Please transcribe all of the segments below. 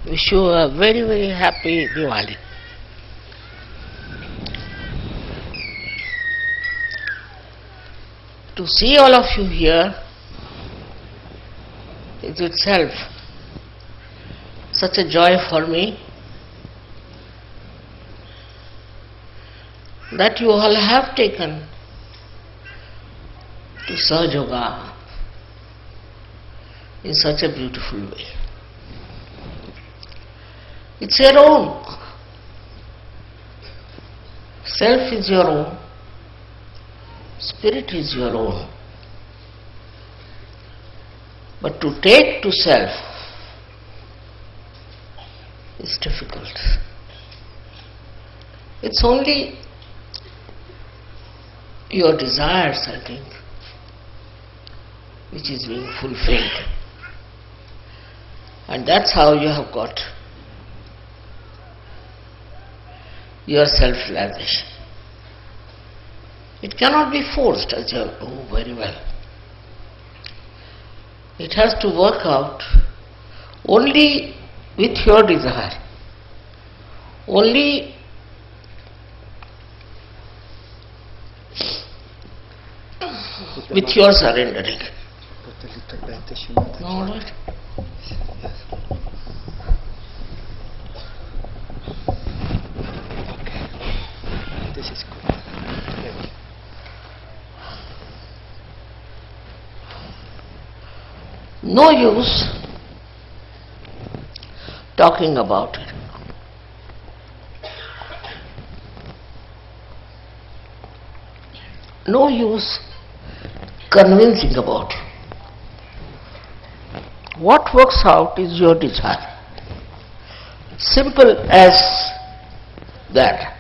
Wish you a very, very happy Diwali. To see all of you here is itself such a joy for me that you all have taken to Sahaja Yoga in such a beautiful way. It's your own. Self is your own. Spirit is your own. But to take to self is difficult. It's only your desires, I think, which is being fulfilled. And that's how you have got your self-realization. It cannot be forced, as you know very well. It has to work out only with your desire, only with your surrendering. All right. This is good. No use talking about it. No use convincing about it. What works out is your desire. Simple as that.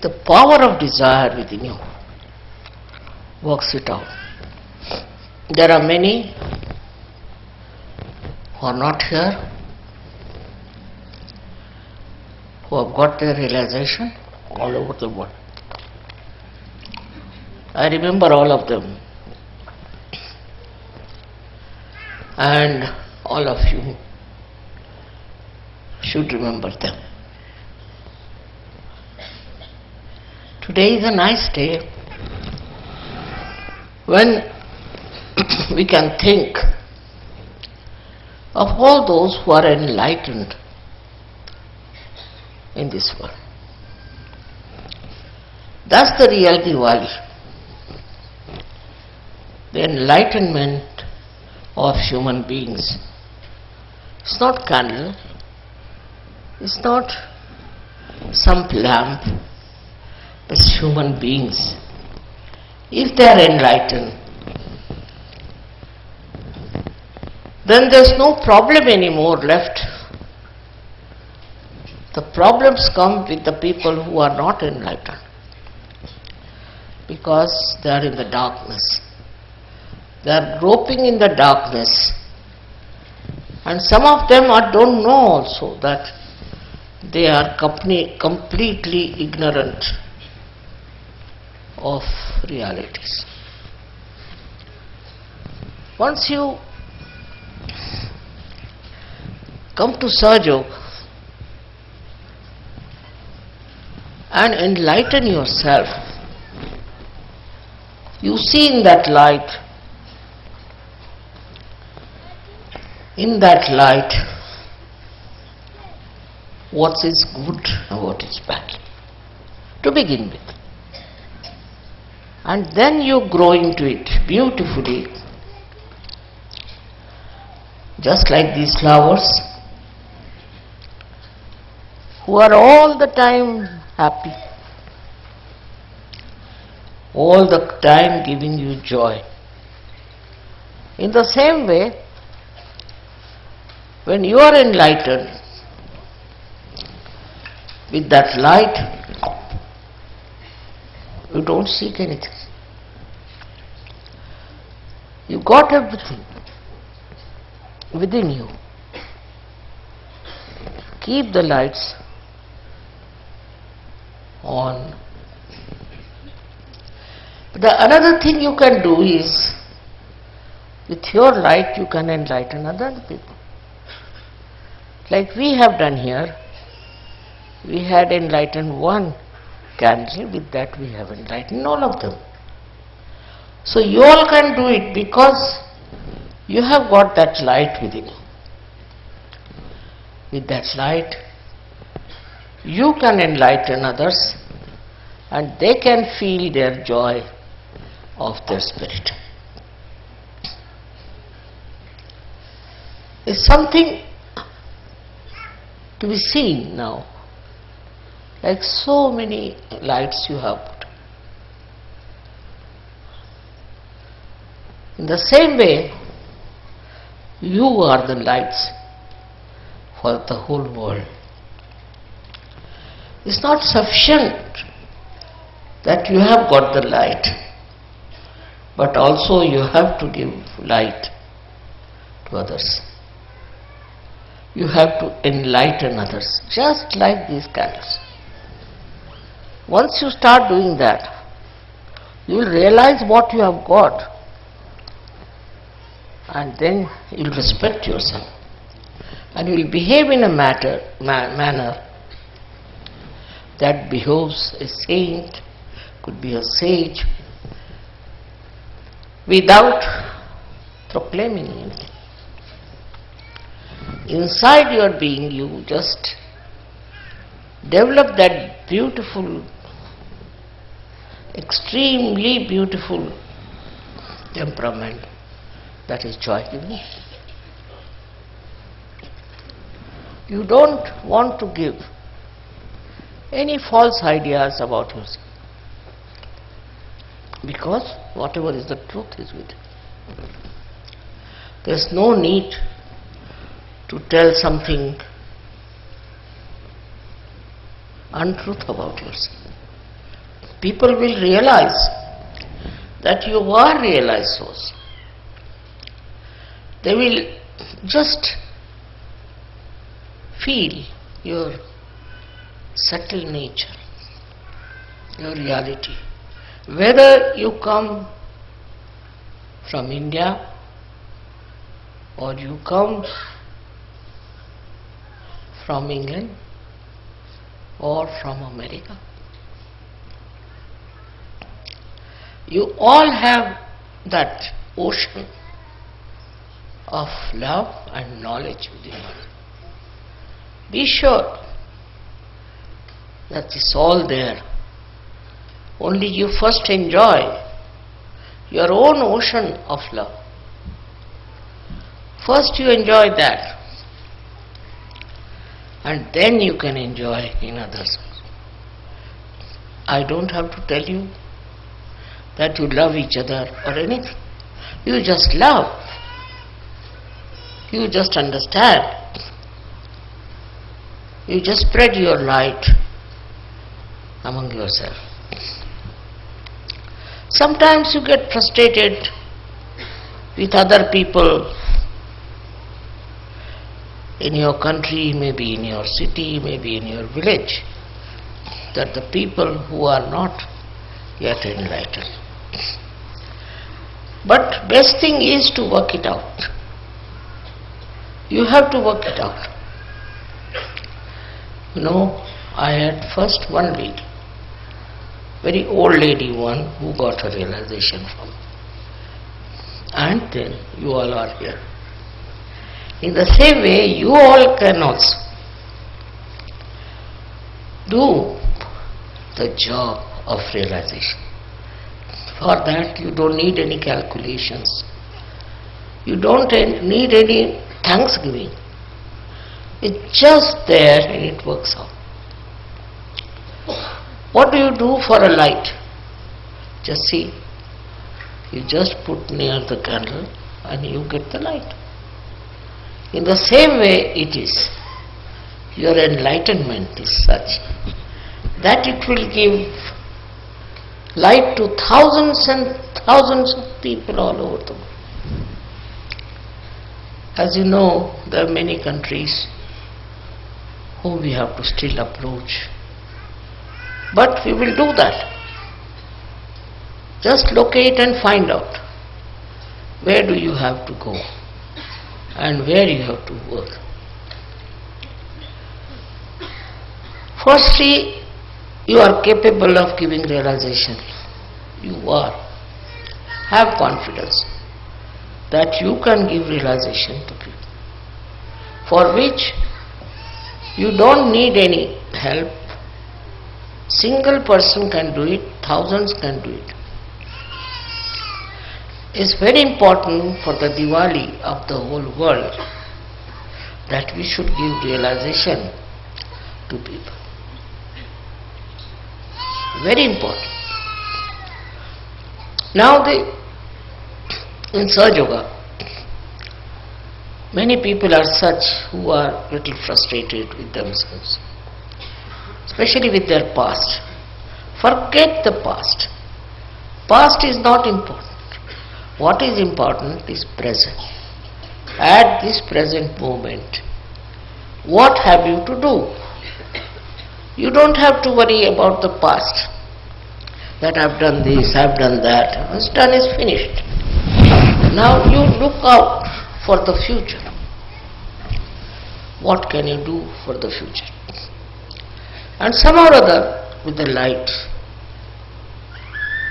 The power of desire within you works it out. There are many who are not here, who have got their realization all over the world. I remember all of them, and all of you should remember them. Today is a nice day when we can think of all those who are enlightened in this world. That's the real Diwali. The enlightenment of human beings. It's not candle, it's not some lamp, it's human beings. If they are enlightened, then there's no problem anymore left. The problems come with the people who are not enlightened, because they are in the darkness. They are groping in the darkness, and some of them don't know also that they are completely ignorant of realities. Once you come to Sahaja Yoga and enlighten yourself, you see in that light, what is good and what is bad, to begin with. And then you grow into it beautifully, just like these flowers, who are all the time happy, all the time giving you joy. In the same way, when you are enlightened with that light, you don't seek anything. You got everything within you. Keep the lights on. The another thing you can do is With your light you can enlighten other people. Like we have done here, we had enlightened one candle, with that we have enlightened all of them. So you all can do it because you have got that light within you. With that light, you can enlighten others and they can feel their joy of their spirit. It's something to be seen now, like so many lights you have put. In the same way, you are the lights for the whole world. It's not sufficient that you have got the light, but also you have to give light to others. You have to enlighten others, just like these candles. Once you start doing that, you will realize what you have got, and then you will respect yourself, and you will behave in a manner that behoves a saint, could be a sage, without proclaiming anything. Inside your being, you just develop that beautiful, extremely beautiful temperament that is joy giving. You don't want to give any false ideas about yourself, because whatever is the truth is with you. There is no need to tell something untruth about yourself. People will realize that you are realized source. They will just feel your subtle nature, your reality. Whether you come from India or you come from England or from America, you all have that ocean of love and knowledge within you. Be sure that it's all there. Only you first enjoy your own ocean of love. First you enjoy that, and then you can enjoy in others. I don't have to tell you that you love each other or anything. You just love. You just understand. You just spread your light among yourself. Sometimes you get frustrated with other people in your country, maybe in your city, maybe in your village, that the people who are not yet enlightened. But best thing is to work it out. You have to work it out. You know, I had first one lady, very old lady one, who got a realization from me. And then you all are here. In the same way, you all can also do the job of realization. For that you don't need any calculations. You don't need any thanksgiving. It's just there and it works out. What do you do for a light? Just see. You just put near the candle and you get the light. In the same way it is. Your enlightenment is such that it will give light to thousands and thousands of people all over the world. As you know, there are many countries who we have to still approach. But we will do that. Just locate and find out where do you have to go and where you have to work. Firstly, you are capable of giving realization. You are. Have confidence that you can give realization to people, for which you don't need any help. Single person can do it, thousands can do it. It's very important for the Diwali of the whole world that we should give realization to people. Very important. Now in Sahaja Yoga, many people are such who are little frustrated with themselves, especially with their past. Forget the past. Past is not important. What is important is present. At this present moment, what have you to do? You don't have to worry about the past, that I've done this, I've done that. What's done is finished. Now you look out for the future. What can you do for the future? And somehow or other, with the light,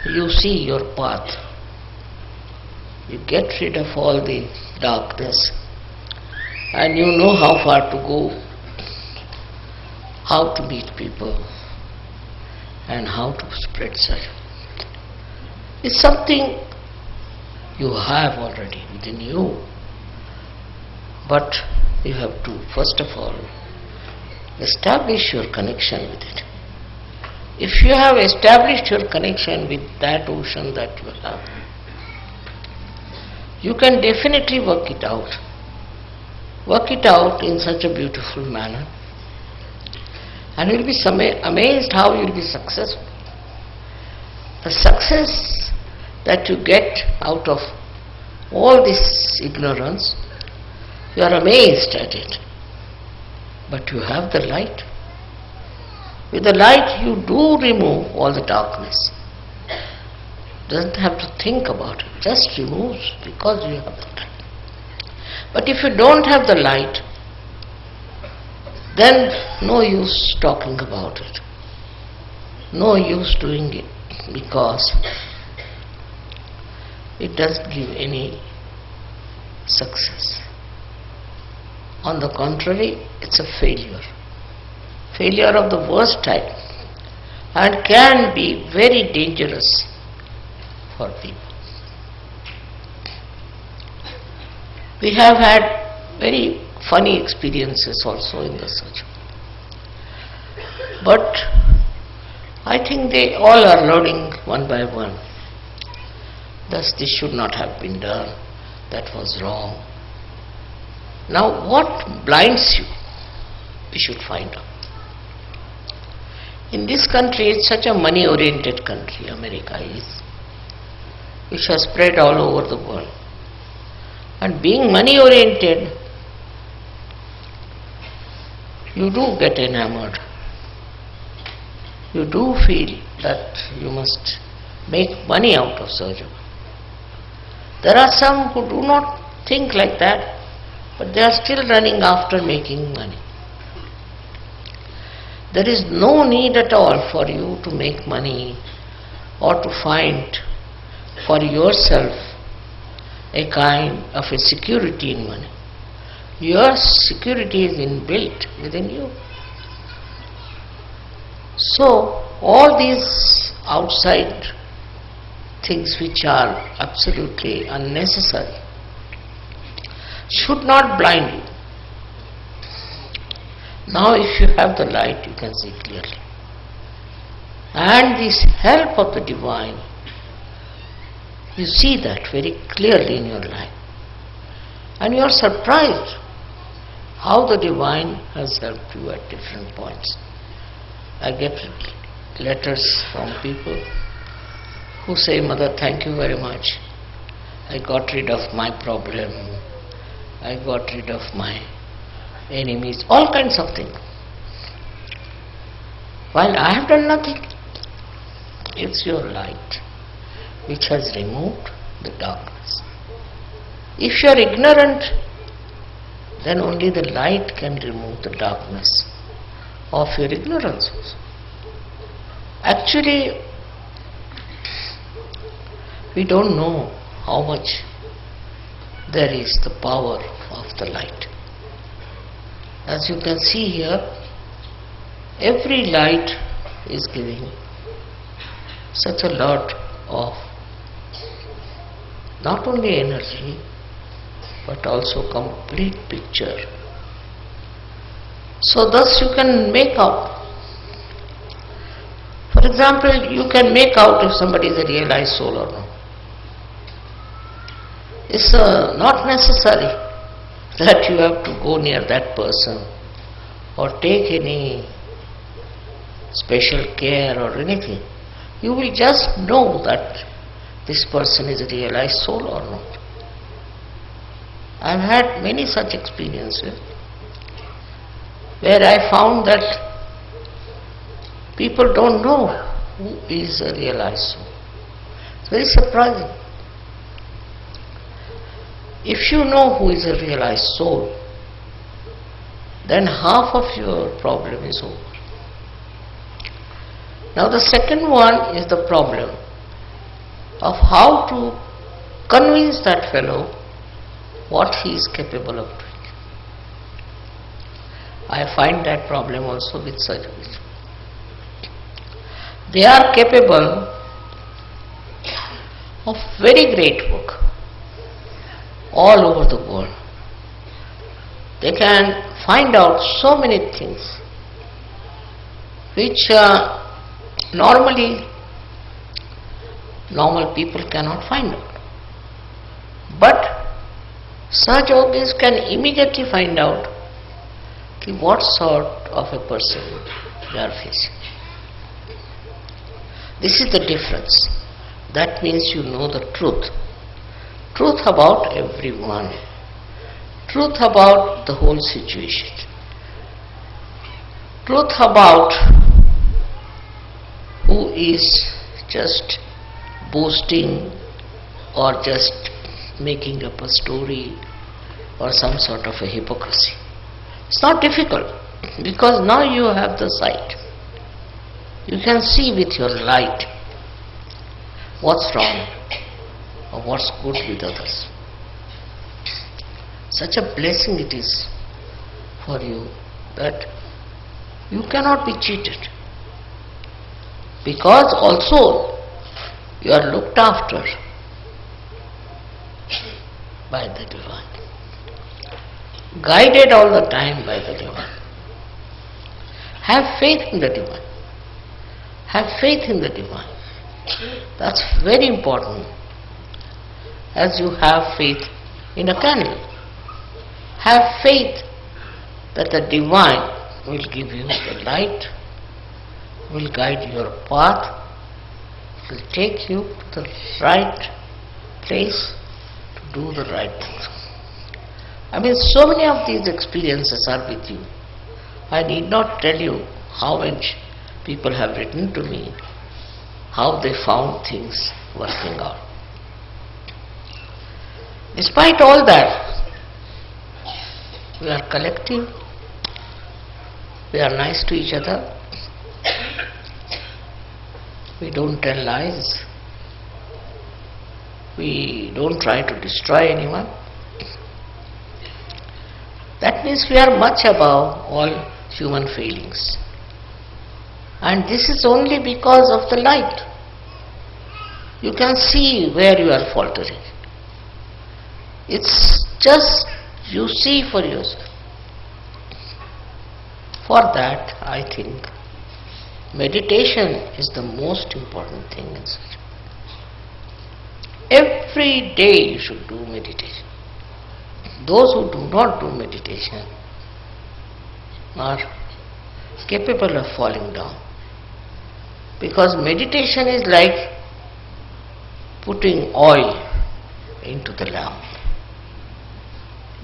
you see your path. You get rid of all the darkness and you know how far to go, how to meet people and how to spread such. It's something you have already within you, but you have to first of all establish your connection with it. If you have established your connection with that ocean that you have, you can definitely work it out. Work it out in such a beautiful manner. And you'll be amazed how you'll be successful. The success that you get out of all this ignorance, you are amazed at it. But you have the light. With the light you do remove all the darkness. Doesn't have to think about it, just removes because you have the light. But if you don't have the light, then no use talking about it. No use doing it because it doesn't give any success. On the contrary, it's a failure. Failure of the worst type and can be very dangerous for people. We have had very funny experiences also in the search. But I think they all are learning one by one. Thus this should not have been done, that was wrong. Now what blinds you? We should find out. In this country, it's such a money-oriented country, America is, which has spread all over the world. And being money-oriented, you do get enamored. You do feel that you must make money out of surgery. There are some who do not think like that, but they are still running after making money. There is no need at all for you to make money or to find for yourself a kind of a security in money. Your security is inbuilt within you. So all these outside things which are absolutely unnecessary should not blind you. Now if you have the light, you can see clearly. And this help of the divine, you see that very clearly in your life. And you are surprised how the divine has helped you at different points. I get letters from people who say, Mother, thank you very much. I got rid of my problem. I got rid of my enemies, all kinds of things. While I have done nothing, it's your light which has removed the darkness. If you are ignorant, then only the light can remove the darkness of your ignorance. Actually, we don't know how much there is the power of the light. As you can see here, every light is giving such a lot of not only energy but also complete picture. So thus you can make out. For example, you can make out if somebody is a realized soul or not. It's not necessary that you have to go near that person or take any special care or anything. You will just know that this person is a realized soul or not. I've had many such experiences where I found that people don't know who is a realized soul. It's very surprising. If you know who is a realized soul, then half of your problem is over. Now the second one is the problem of how to convince that fellow what he is capable of doing. I find that problem also with surgeons. They are capable of very great work all over the world. They can find out so many things which normal people cannot find out. But Sahaja Yogis can immediately find out what sort of a person they are facing. This is the difference. That means you know the truth. Truth about everyone. Truth about the whole situation. Truth about who is just boasting or just making up a story or some sort of a hypocrisy. It's not difficult because now you have the sight. You can see with your light what's wrong or what's good with others. Such a blessing it is for you that you cannot be cheated, because also you are looked after by the Divine, guided all the time by the Divine. Have faith in the Divine. Have faith in the Divine. That's very important, as you have faith in a candle. Have faith that the Divine will give you the light, will guide your path, will take you to the right place to do the right things. I mean, so many of these experiences are with you. I need not tell you how much people have written to me, how they found things working out. Despite all that, we are collective, we are nice to each other, we don't tell lies, we don't try to destroy anyone. That means we are much above all human failings. And this is only because of the light. You can see where you are faltering. It's just you see for yourself. For that, I think meditation is the most important thing in such. Every day you should do meditation. Those who do not do meditation are capable of falling down, because meditation is like putting oil into the lamp.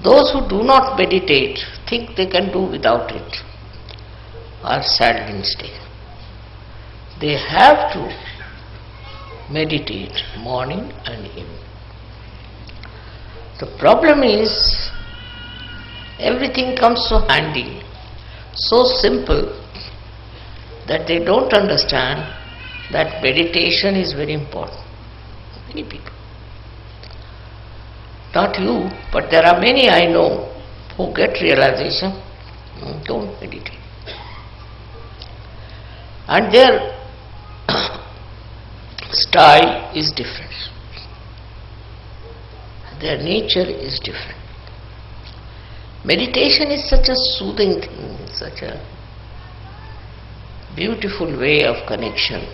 Those who do not meditate, think they can do without it, are sadly mistaken. They have to meditate morning and evening. The problem is everything comes so handy, so simple, that they don't understand that meditation is very important. Many people. Not you, but there are many I know who get realization, don't meditate. And their style is different. Their nature is different. Meditation is such a soothing thing, such a beautiful way of connection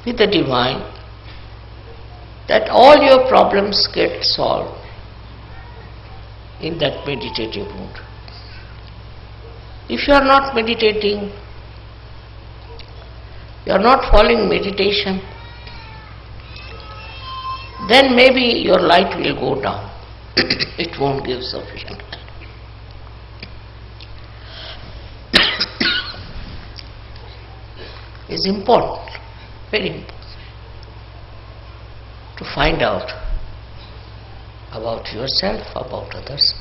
with the divine, that all your problems get solved in that meditative mood. If you are not meditating, you are not following meditation, then maybe your light will go down. It won't give sufficient light. It's important, very important, to find out about yourself, about others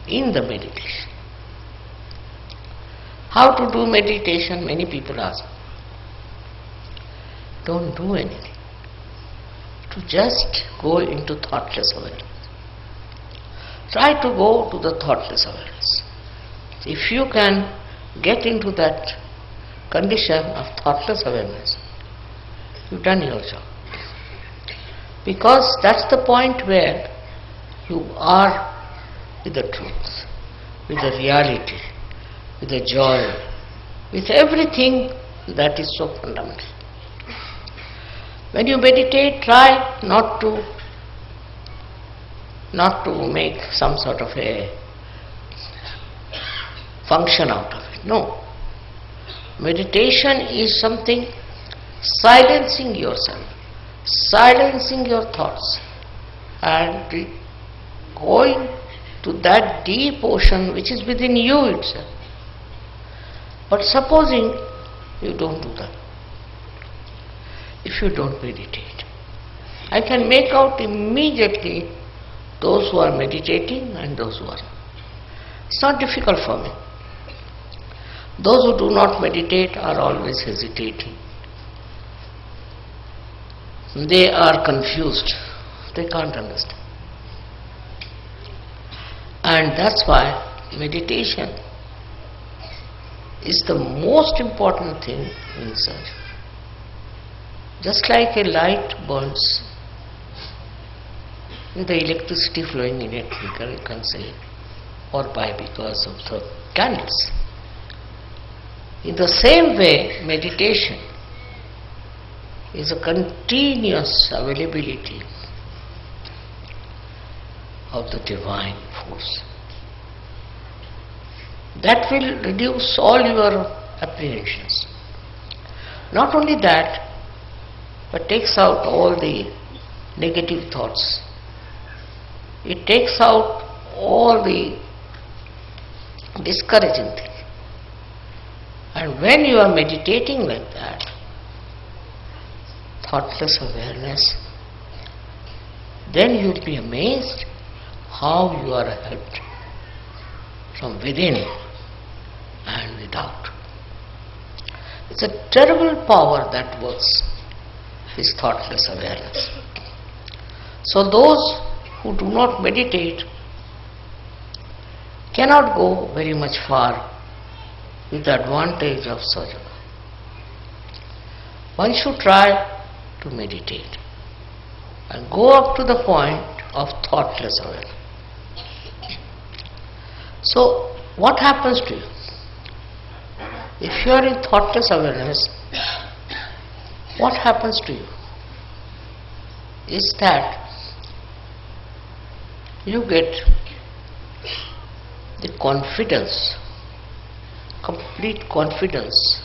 in the meditation. How to do meditation? Many people ask. Don't do anything. To just go into thoughtless awareness. Try to go to the thoughtless awareness. If you can get into that condition of thoughtless awareness, you've done your job. Because that's the point where you are with the truth, with the reality, with the joy, with everything that is so fundamental. When you meditate, try not to make some sort of a function out of it. No. Meditation is something silencing yourself, silencing your thoughts, and going to that deep ocean which is within you itself. But supposing you don't do that, if you don't meditate, I can make out immediately those who are meditating and those who are not. It's not difficult for me. Those who do not meditate are always hesitating. They are confused. They can't understand. And that's why meditation is the most important thing in surgery. Just like a light burns with the electricity flowing in it, you can say, or by because of the candles. In the same way, meditation is a continuous availability of the divine force. That will reduce all your apprehensions. Not only that, but takes out all the negative thoughts. It takes out all the discouraging things. And when you are meditating like that, thoughtless awareness, then you will be amazed how you are helped from within and without. It's a terrible power that works, this thoughtless awareness. So those who do not meditate cannot go very much far with the advantage of Sahaja. One should try to meditate and go up to the point of thoughtless awareness. So what happens to you? If you are in thoughtless awareness, what happens to you is that you get the confidence, complete confidence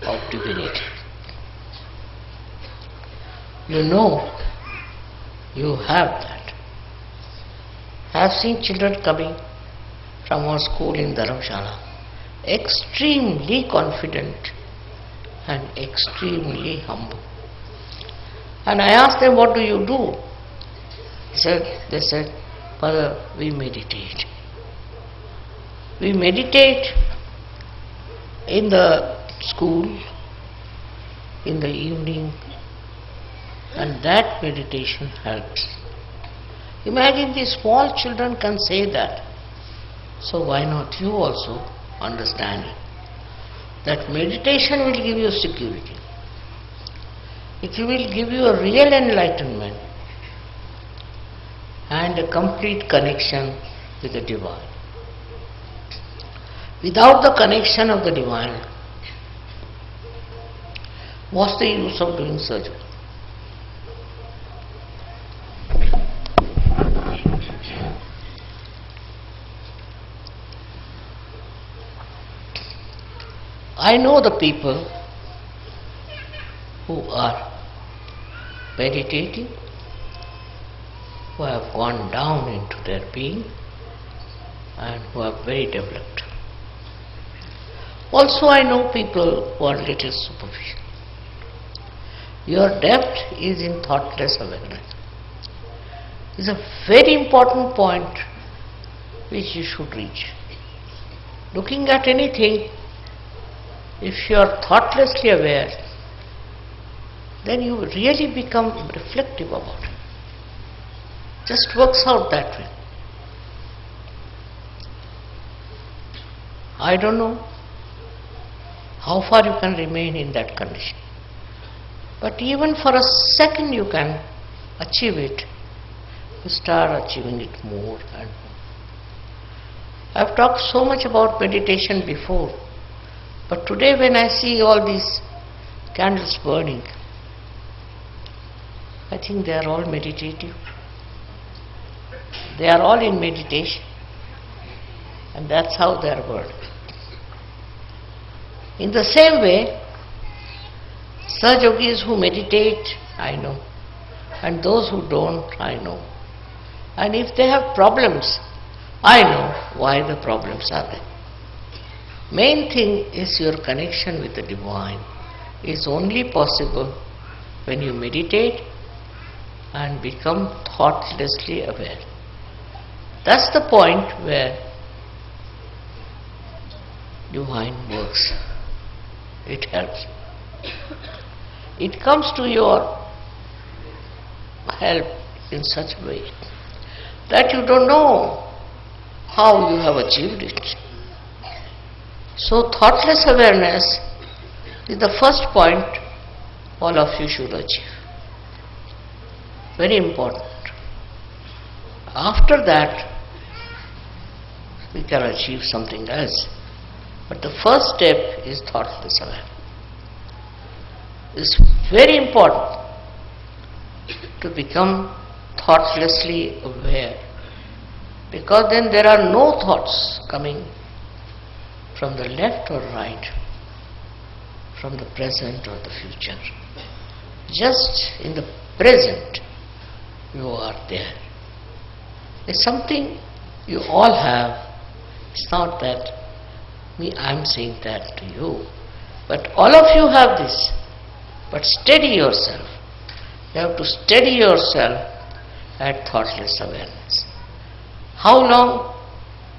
of divinity. You know you have that. I have seen children coming from our school in Dharamshala, extremely confident and extremely humble. And I asked them, what do you do? They said, Father, we meditate. We meditate in the school, in the evening, and that meditation helps. Imagine the small children can say that. So why not you also understand that meditation will give you security. It will give you a real enlightenment and a complete connection with the Divine. Without the connection of the Divine, what's the use of doing surgery? I know the people who are meditating, who have gone down into their being and who are very developed. Also I know people who are little superficial. Your depth is in thoughtless awareness. It's a very important point which you should reach. Looking at anything, if you are thoughtlessly aware, then you really become reflective about it. Just works out that way. I don't know how far you can remain in that condition. But even for a second you can achieve it. You start achieving it more and more. I've talked so much about meditation before, but today when I see all these candles burning, I think they are all meditative. They are all in meditation, and that's how they are burning. In the same way, such yogis who meditate, I know, and those who don't, I know. And if they have problems, I know why the problems are there. Main thing is your connection with the Divine is only possible when you meditate and become thoughtlessly aware. That's the point where Divine works. It helps. It comes to your help in such a way that you don't know how you have achieved it. So thoughtless awareness is the first point all of you should achieve. Very important. After that, we can achieve something else. But the first step is thoughtless awareness. It's very important to become thoughtlessly aware, because then there are no thoughts coming from the left or right, from the present or the future. Just in the present you are there. It's something you all have. It's not that I'm saying that to you, but all of you have this. But steady yourself. You have to steady yourself at thoughtless awareness. How long?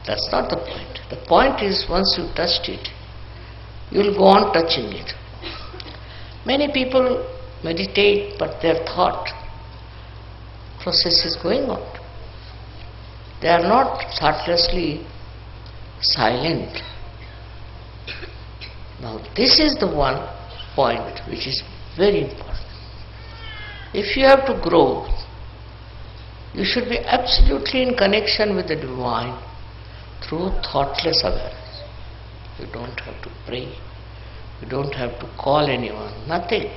That's not the point. The point is, once you touched it, you will go on touching it. Many people meditate, but their thought process is going on. They are not thoughtlessly silent. Now this is the one point which is very important. If you have to grow, you should be absolutely in connection with the Divine through thoughtless awareness. You don't have to pray. You don't have to call anyone. Nothing.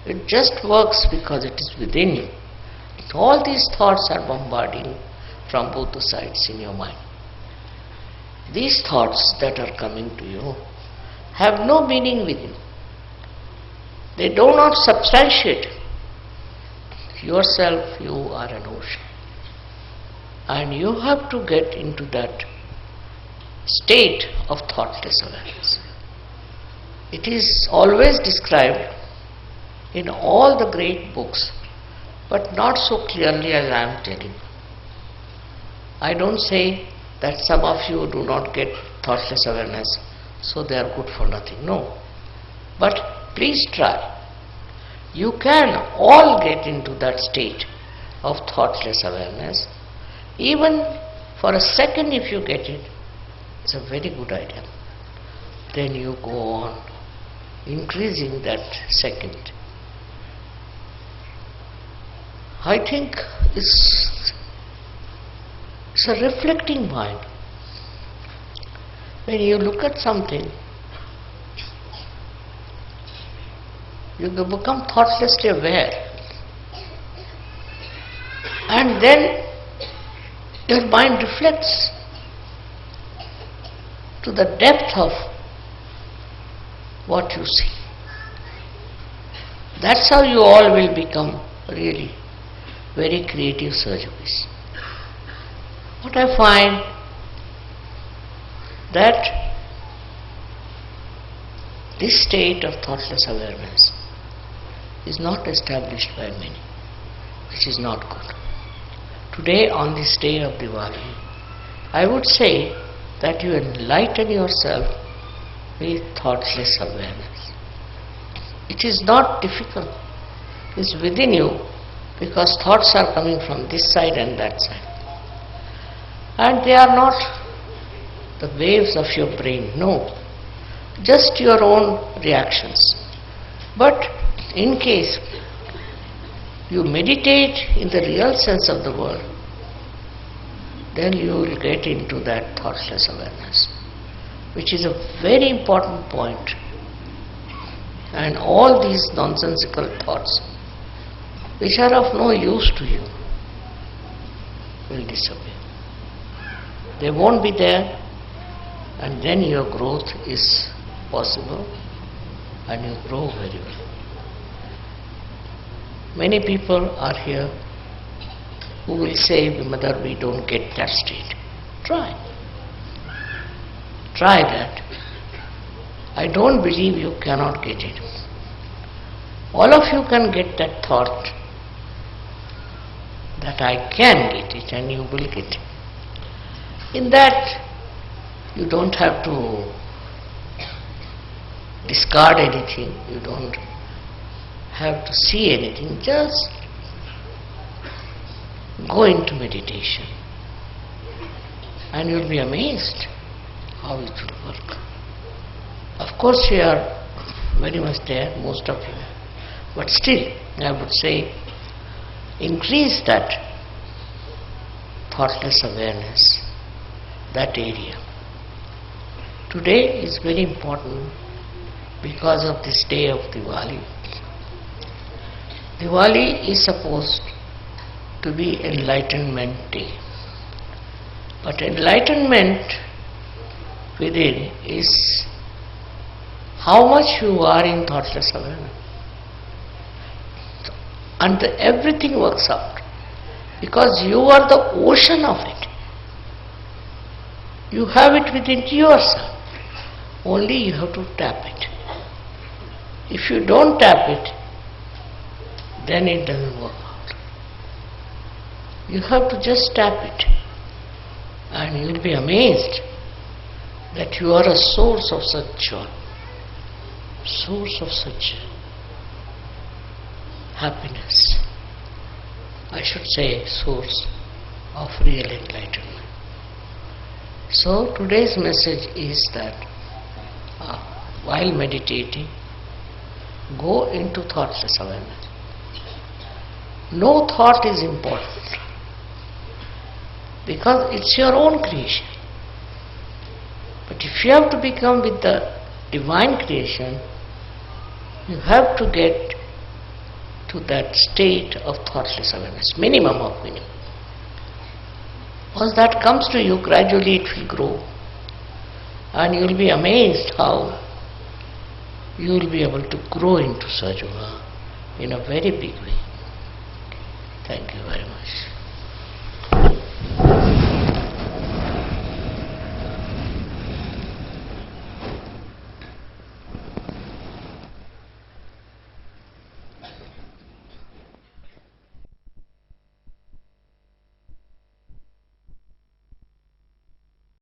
It just works because it is within you. All these thoughts are bombarding from both the sides in your mind. These thoughts that are coming to you have no meaning with you. They do not substantiate yourself. You are an ocean. And you have to get into that state of thoughtless awareness. It is always described in all the great books, but not so clearly as I am telling you. I don't say that some of you do not get thoughtless awareness, so they are good for nothing. No. But please try. You can all get into that state of thoughtless awareness. Even for a second, if you get it, it's a very good idea. Then you go on increasing that second. I think it's a reflecting mind. When you look at something, you become thoughtlessly aware, and then your mind reflects to the depth of what you see. That's how you all will become really very creative surgeons. What I find that this state of thoughtless awareness is not established by many, which is not good. Today, on this day of Diwali, I would say that you enlighten yourself with thoughtless awareness. It is not difficult. It is within you, because thoughts are coming from this side and that side. And they are not the waves of your brain, no. Just your own reactions. But in case you meditate in the real sense of the word, then you will get into that thoughtless awareness, which is a very important point. And all these nonsensical thoughts, which are of no use to you, will disappear. They won't be there, and then your growth is possible, and you grow very well. Many people are here who will say, Mother, we don't get that state. Try. Try that. I don't believe you cannot get it. All of you can get that thought that I can get it, and you will get it. In that, you don't have to discard anything, you don't have to see anything, just go into meditation, and you'll be amazed how it will work. Of course, you are very much there, most of you, but still, I would say, increase that thoughtless awareness, that area. Today is very important because of this day of Diwali. Diwali is supposed to be Enlightenment Day. But enlightenment within is how much you are in thoughtless awareness. And everything works out, because you are the ocean of it. You have it within yourself. Only you have to tap it. If you don't tap it, then it doesn't work out. You have to just tap it, and you will be amazed that you are a source of such joy, source of such happiness. I should say source of real enlightenment. So today's message is that while meditating, go into thoughtless awareness. No thought is important, because it's your own creation. But if you have to become with the divine creation, you have to get to that state of thoughtless awareness, minimum of minimum. Once that comes to you, gradually it will grow, and you will be amazed how you will be able to grow into Sahaja Yoga in a very big way. Thank you very much.